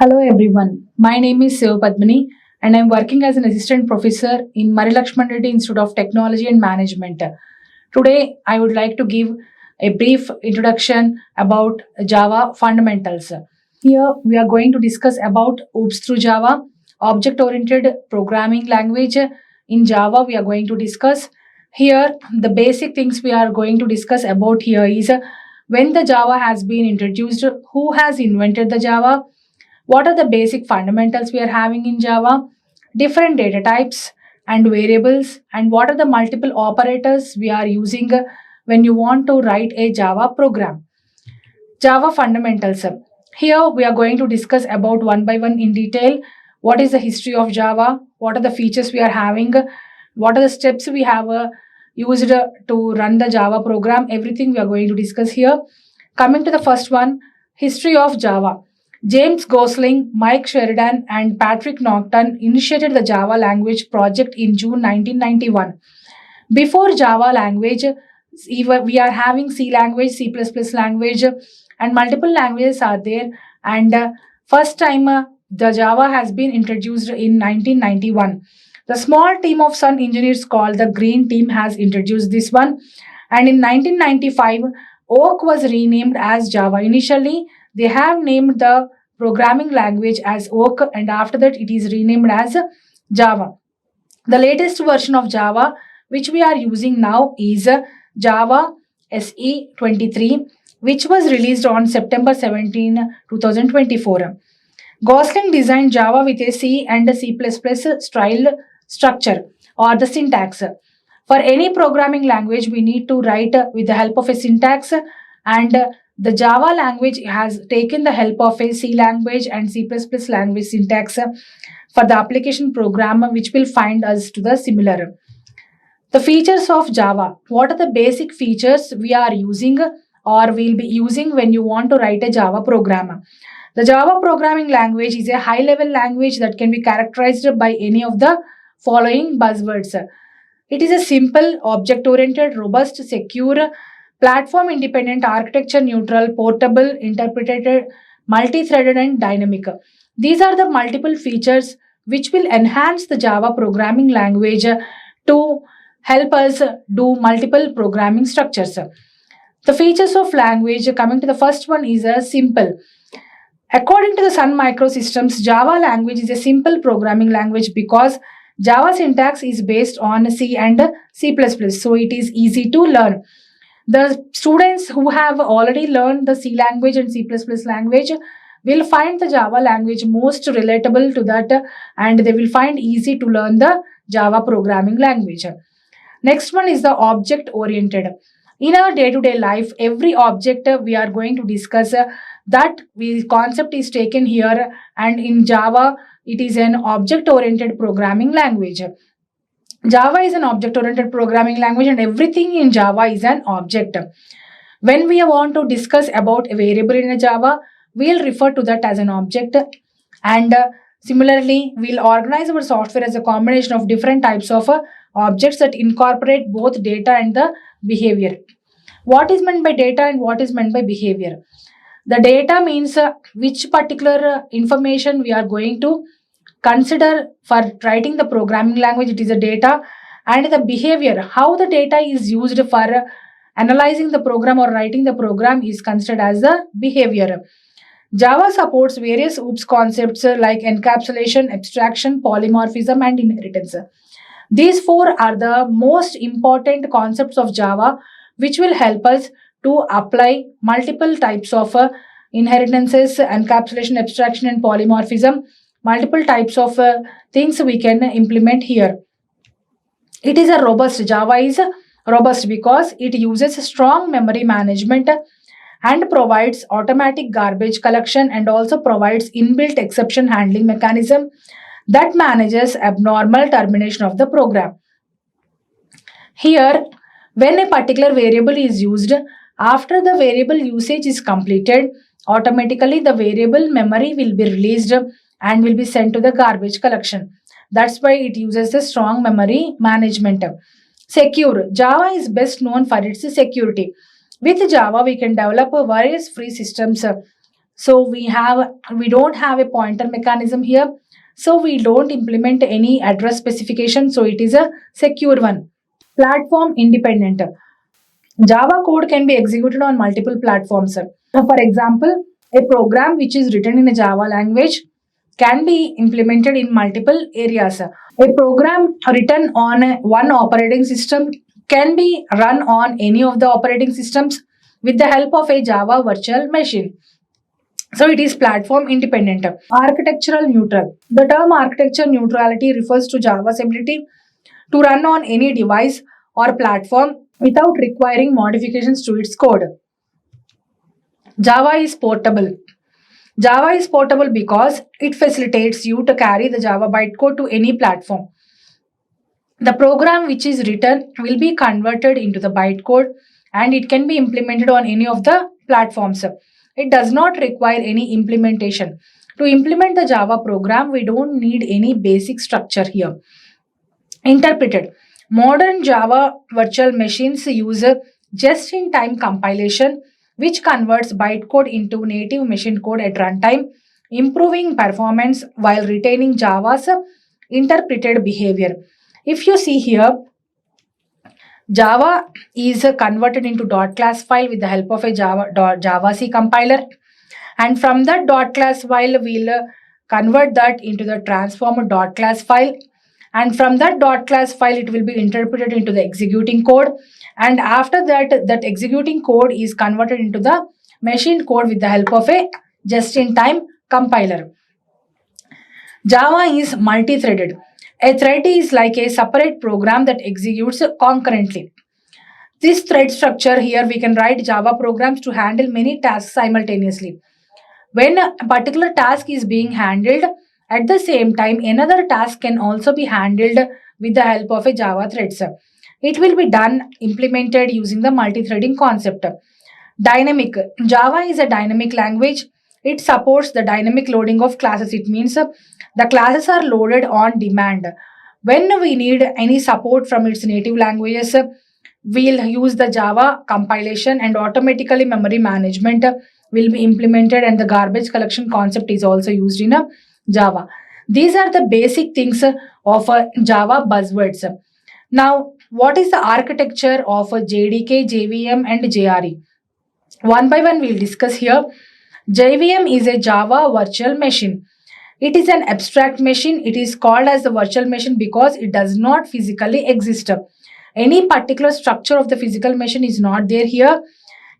Hello everyone. My name is Siva Padmini and I'm working as an assistant professor in Mari Lakshman Reddy Institute of Technology and Management. Today I would like to give a brief introduction about Java fundamentals. Here we are going to discuss about OOPS through Java, object oriented programming language. In Java we are going to discuss here the basic things we are going to discuss about here is when the Java has been introduced, who has invented the Java, what are the basic fundamentals we are having in Java, different data types and variables, and what are the multiple operators we are using when you want to write a Java program. Java fundamentals. Here we are going to discuss about one by one in detail what is the history of Java, what are the features we are having, what are the steps we have used to run the Java program. Everything we are going to discuss here. Coming to the first one, history of Java. James Gosling, Mike Sheridan, and Patrick Norton initiated the Java language project in June 1991. Before Java language, we are having C language, C++ language, and multiple languages are there. And first time the Java has been introduced in 1991. The small team of Sun engineers called the Green Team has introduced this one. And in 1995, Oak was renamed as Java. Initially, they have named the programming language as Oak, and after that, it is renamed as Java. The latest version of Java, which we are using now, is Java SE 23, which was released on September 17, 2024. Gosling designed Java with a C and a C++ style structure or the syntax. For any programming language, we need to write with the help of a syntax, and the Java language has taken the help of a C language and C++ language syntax for the application program, which will find us to the similar. The features of Java. What are the basic features we are using or will be using when you want to write a Java program? The Java programming language is a high level language that can be characterized by any of the following buzzwords. It is a simple, object oriented, robust, secure, platform independent, architecture neutral, portable, interpreted, multi threaded, and dynamic. These are the multiple features which will enhance the Java programming language to help us do multiple programming structures. The features of language, coming to the first one, is a simple. According to the Sun Microsystems, Java language is a simple programming language because Java syntax is based on C and C++, so it is easy to learn. The students who have already learned the C language and C++ language will find the Java language most relatable to that, and they will find easy to learn the Java programming language. Next one is the object oriented. In our day to day life, every object we are going to discuss that concept is taken here, and in Java it is an object oriented programming language. Java is an object oriented programming language and everything in Java is an object. When we want to discuss about a variable in a Java, we'll refer to that as an object, and similarly we'll organize our software as a combination of different types of objects that incorporate both data and the behavior. What is meant by data and what is meant by behavior? The data means which particular information we are going to consider for writing the programming language, it is a data, and the behavior, how the data is used for analyzing the program or writing the program, is considered as the behavior. Java supports various OOPS concepts like encapsulation, abstraction, polymorphism, and inheritance. These four are the most important concepts of Java, which will help us to apply multiple types of inheritances, encapsulation, abstraction, and polymorphism. Multiple types of things we can implement here. It is a robust. Java is robust because it uses strong memory management and provides automatic garbage collection and also provides inbuilt exception handling mechanism that manages abnormal termination of the program. Here, when a particular variable is used, after the variable usage is completed, automatically the variable memory will be released and will be sent to the garbage collection. That's why it uses the strong memory management. Secure. Java is best known for its security. With Java, we can develop various free systems So we don't have a pointer mechanism here. So we don't implement any address specification. So it is a secure one. Platform independent. Java code can be executed on multiple platforms. For example, a program which is written in a Java language can be implemented in multiple areas. A program written on one operating system can be run on any of the operating systems with the help of a Java virtual machine. So it is platform independent. Architectural neutral. The term architecture neutrality refers to Java's ability to run on any device or platform without requiring modifications to its code. Java is portable. Java is portable because it facilitates you to carry the Java bytecode to any platform. The program which is written will be converted into the bytecode and it can be implemented on any of the platforms. It does not require any implementation. To implement the Java program, we don't need any basic structure here. Interpreted. Modern Java virtual machines use a just-in-time compilation which converts bytecode into native machine code at runtime, improving performance while retaining Java's interpreted behavior. If you see here, Java is converted into .class file with the help of a Java-C compiler, and from that .class file, we'll convert that into the transform .class file, and from that .class file, it will be interpreted into the executing code, and after that, that executing code is converted into the machine code with the help of a just-in-time compiler. Java is multi-threaded. A thread is like a separate program that executes concurrently. This thread structure here, we can write Java programs to handle many tasks simultaneously. When a particular task is being handled, at the same time, another task can also be handled with the help of a Java threads. It will be done implemented using the multi-threading concept. Dynamic. Java is a dynamic language. It supports the dynamic loading of classes. It means the classes are loaded on demand. When we need any support from its native languages, we'll use the Java compilation and automatically memory management will be implemented, and the garbage collection concept is also used in Java. These are the basic things of Java buzzwords. Now, what is the architecture of JDK, JVM, and JRE? One by one, we'll discuss here. JVM is a Java virtual machine. It is an abstract machine. It is called as the virtual machine because it does not physically exist. Any particular structure of the physical machine is not there here.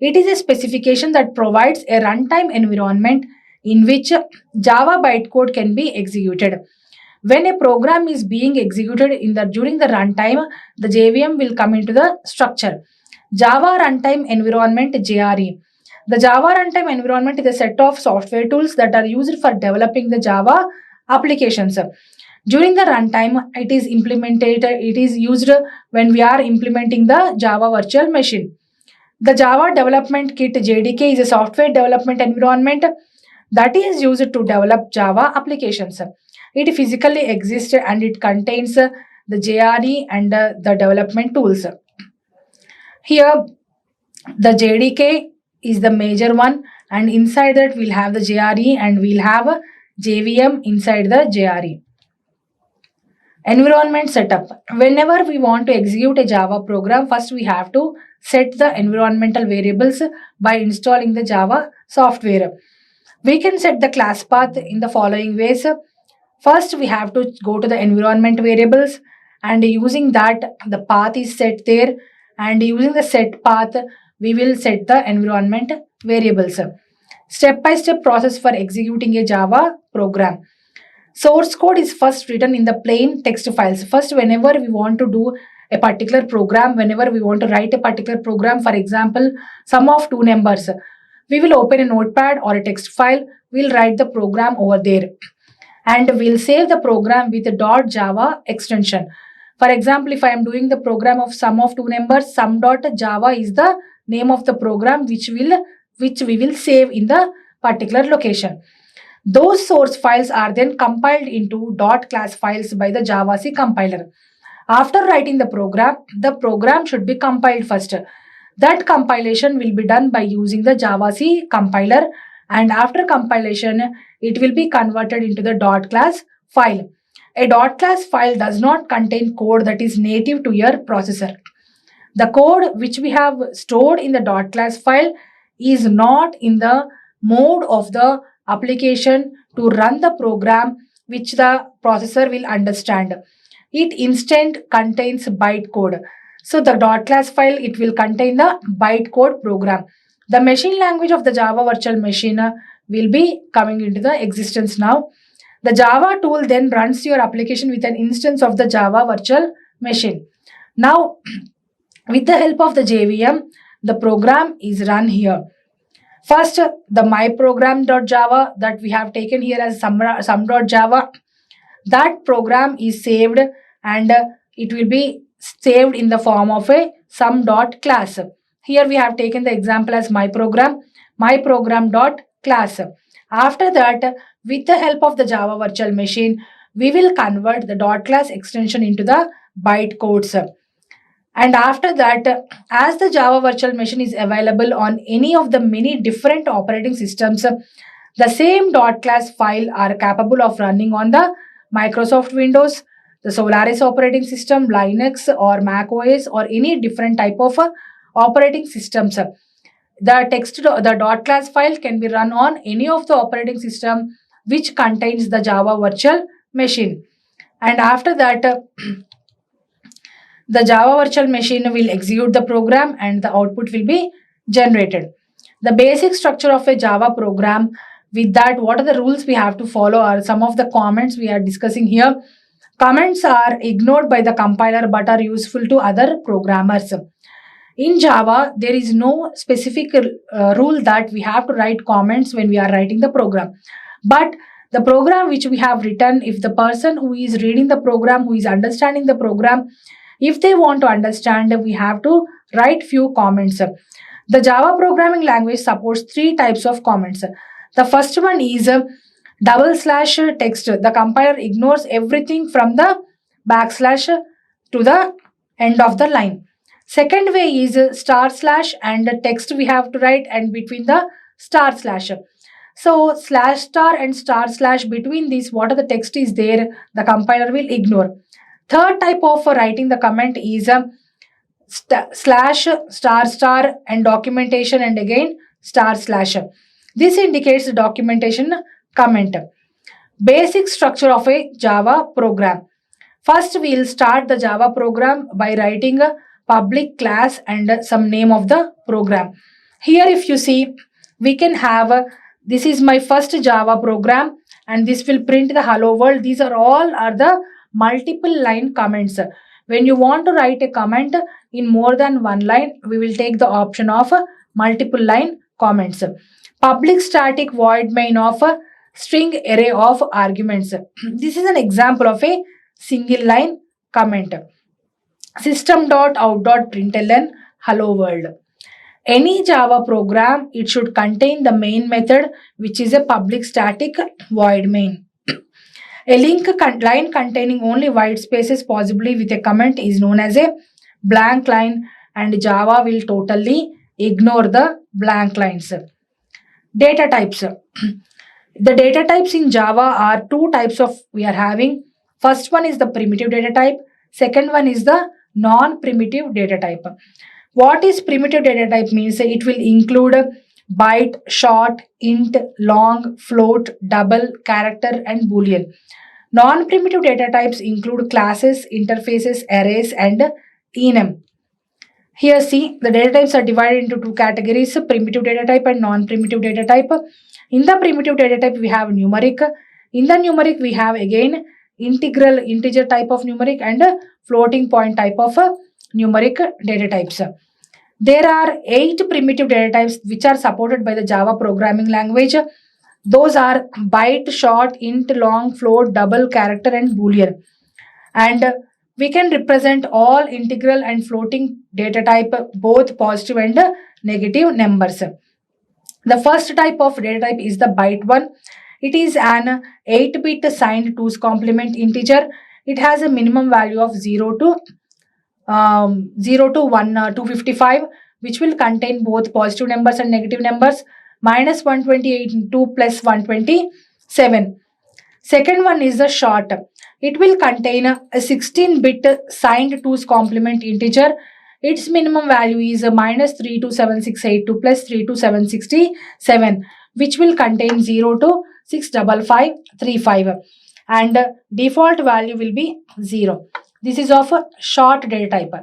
It is a specification that provides a runtime environment in which Java bytecode can be executed. When a program is being executed during the runtime, the JVM will come into the structure. Java Runtime Environment JRE. The Java Runtime Environment is a set of software tools that are used for developing the Java applications. During the runtime, it is implemented, it is used when we are implementing the Java virtual machine. The Java Development Kit JDK is a software development environment that is used to develop Java applications. It physically exists and it contains the JRE and the development tools. Here, the JDK is the major one, and inside that we'll have the JRE and we'll have a JVM inside the JRE. Environment setup. Whenever we want to execute a Java program, first we have to set the environmental variables by installing the Java software. We can set the class path in the following ways. First, we have to go to the environment variables, and using that, the path is set there, and using the set path, we will set the environment variables. Step-by-step process for executing a Java program. Source code is first written in the plain text files. First, whenever we want to do a particular program, whenever we want to write a particular program, for example, sum of two numbers, we will open a notepad or a text file, we'll write the program over there, and we'll save the program with a .java extension. For example, if I am doing the program of sum of two numbers, sum.java is the name of the program which we will save in the particular location. Those source files are then compiled into .class files by the Java-C compiler. After writing the program should be compiled first. That compilation will be done by using the Java-C compiler, and after compilation, it will be converted into the dot class file. A dot class file does not contain code that is native to your processor. The code which we have stored in the dot class file is not in the mode of the application to run the program which the processor will understand. It instead contains bytecode. So the dot class file, it will contain the bytecode program. The machine language of the Java virtual machine will be coming into the existence now. The Java tool then runs your application with an instance of the Java virtual machine. Now, with the help of the JVM, the program is run here. First, the myprogram.java that we have taken here as sum.java, that program is saved, and it will be saved in the form of a sum.class. Here we have taken the example as myprogram.class. After that, with the help of the Java virtual machine, we will convert the dot class extension into the bytecodes. And after that, as the Java virtual machine is available on any of the many different operating systems, the same dot class file are capable of running on the Microsoft Windows, the Solaris operating system, Linux or Mac OS, or any different type of operating systems. The dot class file can be run on any of the operating system which contains the Java virtual machine. And after that, the Java virtual machine will execute the program and the output will be generated. The basic structure of a Java program, with that, what are the rules we have to follow are some of the comments we are discussing here. Comments are ignored by the compiler but are useful to other programmers. In Java, there is no specific rule that we have to write comments when we are writing the program. But the program which we have written, if the person who is reading the program, who is understanding the program, if they want to understand, we have to write few comments. The Java programming language supports three types of comments. The first one is /text. The compiler ignores everything from the backslash to the end of the line. Second way is // and text we have to write, and between the //. So /* and // between these, what are the text is there, the compiler will ignore. Third type of writing the comment is /, and documentation, and again //. This indicates the documentation comment. Basic structure of a Java program. First, we will start the Java program by writing a public class and some name of the program. Here, if you see, we can have this is my first Java program, and this will print the hello world. These are the multiple line comments. When you want to write a comment in more than one line, we will take the option of multiple line comments. Public static void main of a string array of arguments. This is an example of a single line comment. System.out.println hello world. Any Java program, it should contain the main method, which is a public static void main. A line containing only white spaces, possibly with a comment, is known as a blank line, and Java will totally ignore the blank lines. Data types. The data types in Java are two types of we are having. First one is the primitive data type. Second one is the non-primitive data type. What is primitive data type means? It will include byte, short, int, long, float, double, character, and boolean. Non-primitive data types include classes, interfaces, arrays, and enum. Here see, the data types are divided into two categories, primitive data type and non-primitive data type. In the primitive data type, we have numeric. In the numeric, we have again integer type of numeric and floating point type of numeric data types. There are 8 primitive data types which are supported by the Java programming language. Those are byte, short, int, long, float, double, character, and boolean. And we can represent all integral and floating data type, both positive and negative numbers. The first type of data type is the byte one. It is an 8-bit signed 2's complement integer. It has a minimum value of 0 to 255, which will contain both positive numbers and negative numbers. minus 128 into 2 plus 127. Second one is the short. It will contain a 16-bit signed 2's complement integer. Its minimum value is a minus 327682 plus 32767, which will contain 0 to 65535, and default value will be 0. This is of a short data type.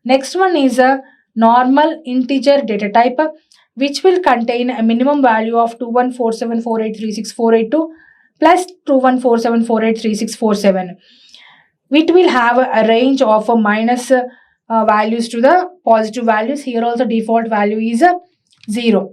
Next one is a normal integer data type, which will contain a minimum value of 2147483648 plus 2147483647. It will have a range of minus values to the positive values. Here also default value is 0.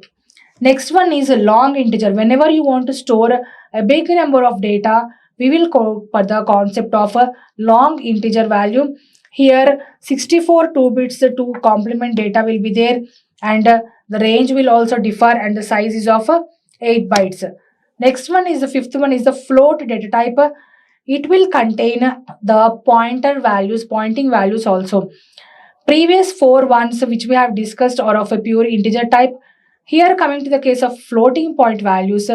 Next one is a long integer. Whenever you want to store a big number of data, we will go for the concept of a long integer value. Here 64 2 bits to complement data will be there, and the range will also differ, and the size is of 8 bytes. Next one is the fifth one is the float data type. It will contain the pointing values also. Previous four ones which we have discussed are of a pure integer type. Here coming to the case of floating point values,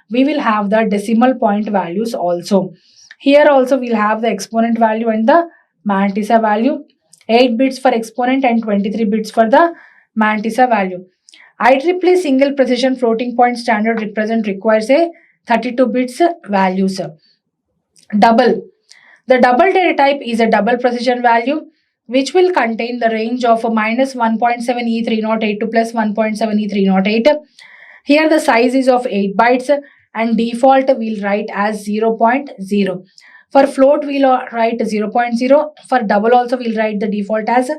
we will have the decimal point values also. Here also we'll have the exponent value and the mantissa value. 8 bits for exponent and 23 bits for the mantissa value. IEEE single precision floating point standard represent requires a 32 bits values. Double. The double data type is a double precision value which will contain the range of minus 1.7 E308 to plus 1.7 E308. Here the size is of 8 bytes and default we'll write as 0.0. For float we'll write 0.0. For double also we'll write the default as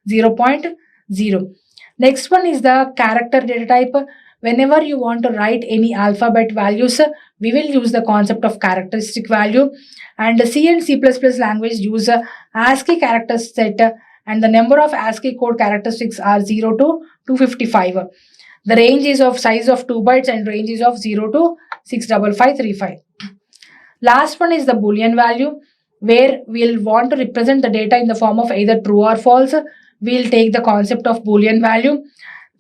0.0. Next one is the character data type. Whenever you want to write any alphabet values, we will use the concept of characteristic value. And C and C++ language use ASCII character set, and the number of ASCII code characteristics are 0 to 255. The range is of size of 2 bytes and range is of 0 to 65535. Last one is the Boolean value, where we'll want to represent the data in the form of either true or false. We'll take the concept of Boolean value.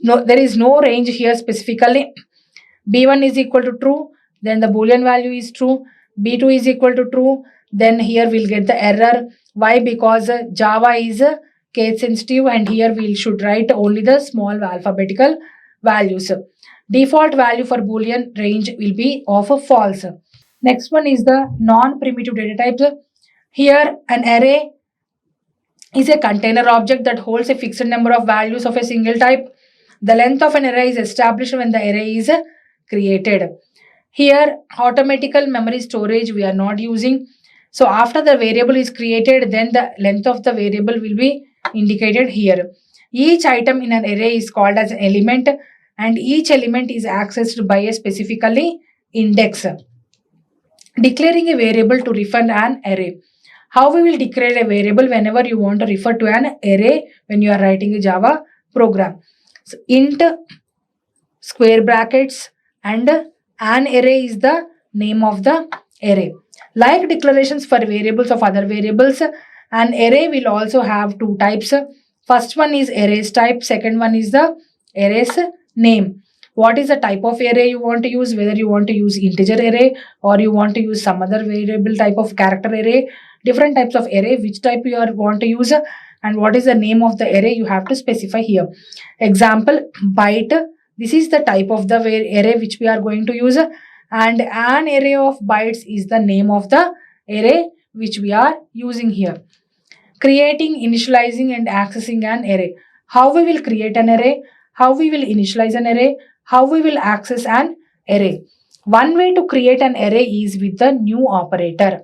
No, there is no range here specifically. B1 is equal to true, then the Boolean value is true. B2 is equal to true, then here we'll get the error. Why? Because Java is case sensitive, and here we should write only the small alphabetical values. Default value for Boolean range will be of a false. Next one is the non-primitive data types. Here an array is a container object that holds a fixed number of values of a single type. The length of an array is established when the array is created. Here automatical memory storage we are not using. So after the variable is created, then the length of the variable will be indicated here. Each item in an array is called as an element, and each element is accessed by a specifically index. Declaring a variable to refer an array. How we will declare a variable whenever you want to refer to an array when you are writing a Java program. So int square brackets and an array is the name of the array. Like declarations for variables of other variables, an array will also have two types. First one is arrays type, second one is the arrays name. What is the type of array you want to use, whether you want to use integer array or you want to use some other variable type of character array, different types of array, which type you want to use, and what is the name of the array you have to specify here. Example, byte. This is the type of the array which we are going to use, and an array of bytes is the name of the array which we are using here. Creating, initializing and accessing an array. How we will create an array, how we will initialize an array, how we will access an array. One way to create an array is with the new operator.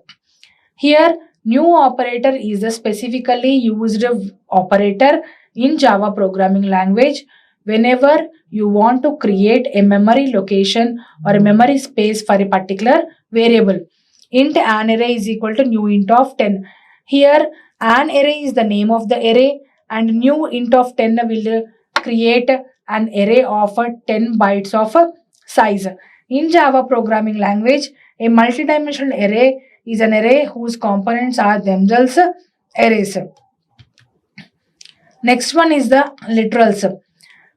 Here new operator is a specifically used operator in Java programming language whenever you want to create a memory location or a memory space for a particular variable. Int an array is equal to new int of 10. Here an array is the name of the array, and new int of 10 will create an array of 10 bytes of size. In Java programming language, a multidimensional array is an array whose components are themselves arrays. Next one is the literals.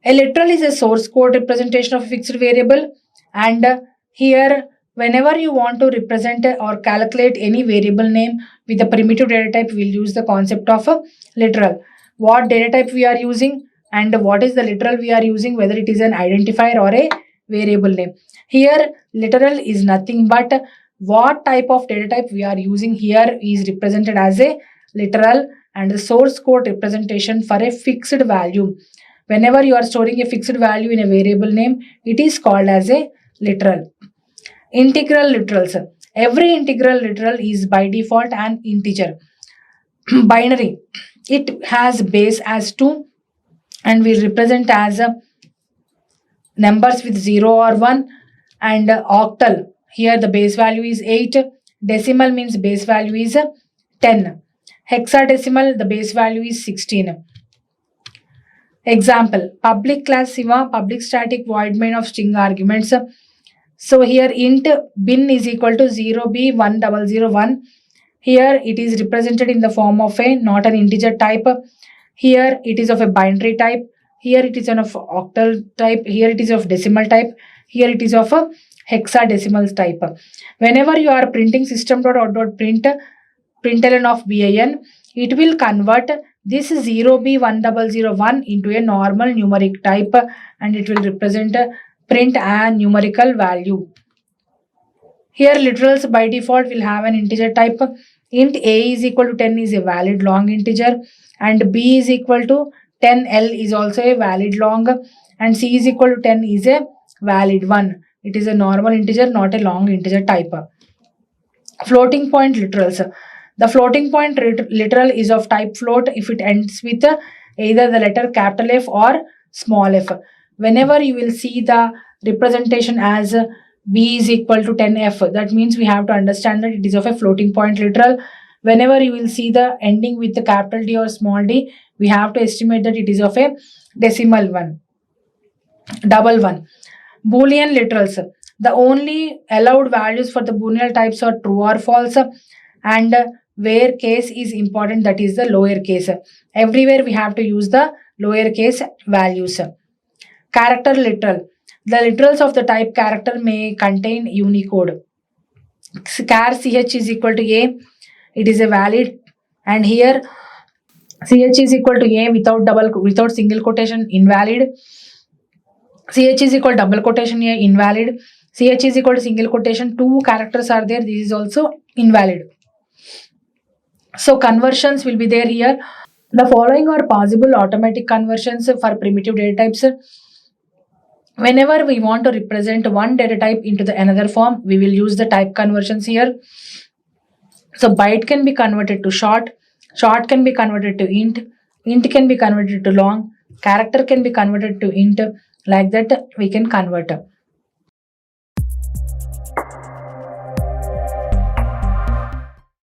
A literal is a source code representation of a fixed variable, and here whenever you want to represent or calculate any variable name with a primitive data type, we'll use the concept of a literal. What data type we are using and what is the literal we are using, whether it is an identifier or a variable name. Here literal is nothing but what type of data type we are using here is represented as a literal, and the source code representation for a fixed value. Whenever you are storing a fixed value in a variable name, it is called as a literal. Integral literals. Every integral literal is by default an integer. Binary. It has base as 2 and will represent as numbers with 0 or 1, and octal. Here the base value is 8. Decimal means base value is 10. Hexadecimal, the base value is 16. Example, public class Siva, public static void main of string arguments. So here int bin is equal to 0b1001. Here it is represented in the form of a not an integer type. Here it is of a binary type. Here it is of octal type. Here it is of decimal type. Here it is of a hexadecimal type. Whenever you are printing system.out.print println of bin, it will convert this 0b1001 into a normal numeric type, and it will represent print a numerical value. Here literals by default will have an integer type. Int a is equal to 10 is a valid long integer, and b is equal to 10l is also a valid long, and c is equal to 10 is a valid one. It is a normal integer, not a long integer type. Floating point literals. The floating point literal is of type float if it ends with either the letter capital F or small f. Whenever you will see the representation as b is equal to 10f, that means we have to understand that it is of a floating point literal. Whenever you will see the ending with the capital D or small d, we have to estimate that it is of a decimal one, double one. Boolean literals. The only allowed values for the Boolean types are true or false, and where case is important, that is the lower case. Everywhere we have to use the lower case values. Character literal. The literals of the type character may contain Unicode. Char ch is equal to a, it is a valid, and here ch is equal to a without single quotation invalid. Ch is equal to double quotation a invalid. Ch is equal to single quotation, two characters are there, this is also invalid. So conversions will be there here. The following are possible automatic conversions for primitive data types. Whenever we want to represent one data type into the another form, we will use the type conversions here. So byte can be converted to short can be converted to int can be converted to long, character can be converted to int, like that we can convert.